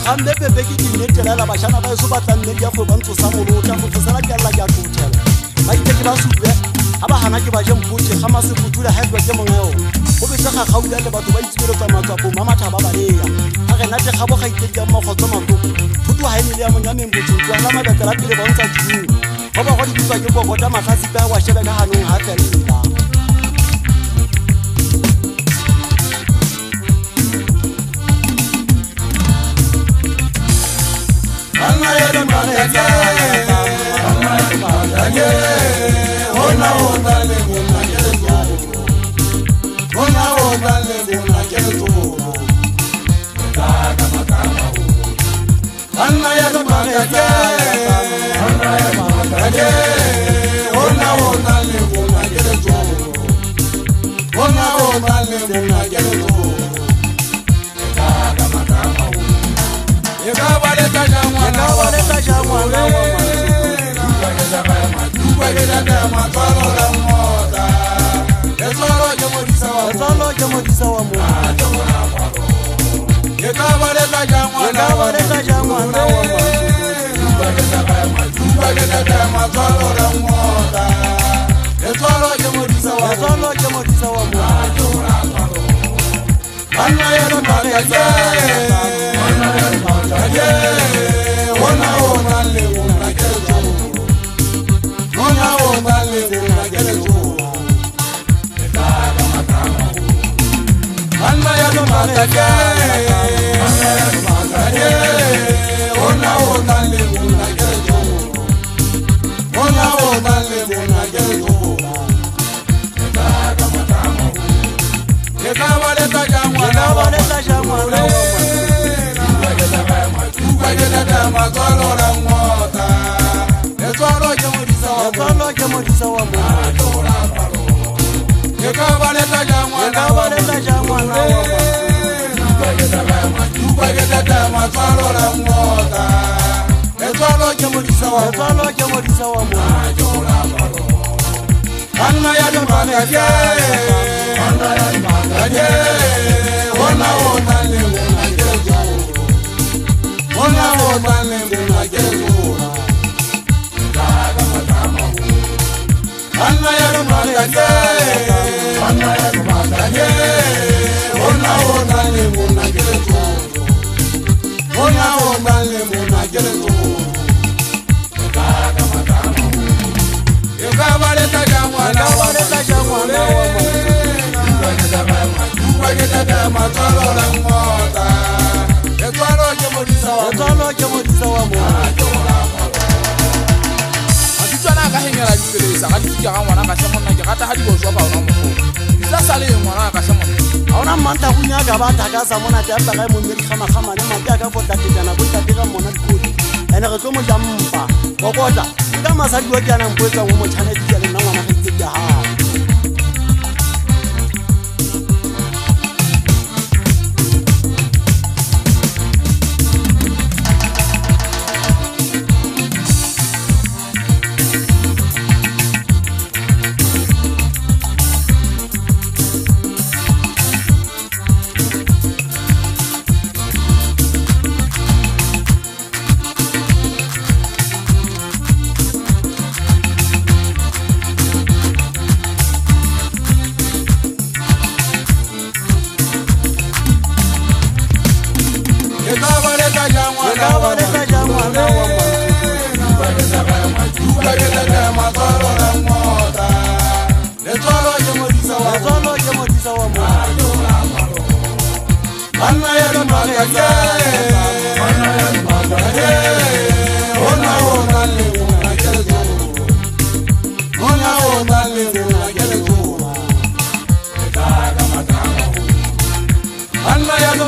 gamme pepe ke dinnetelela bašana ba eso ba tlanne di a go bantso sa molota go tlosela ke alla ke a tlotela ba itse ke ba supe ga ba gana ke ba je mpotse ga masefutula ga ke mongeo go betse ga gaula le batho ba itsweletsa matswapo mamatha ba balea ga re nate ga bo ga itse di mo khotso matoko thuto ha ene le ya monyameng botsotso la mabetela pele ba ntsa tšhini go ba go di bitsa ke bogota matlasi ka wa shebe ka hanong ha fela Anna ya no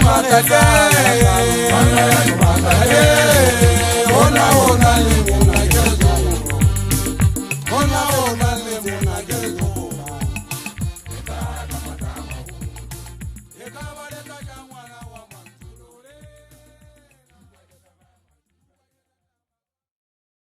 mata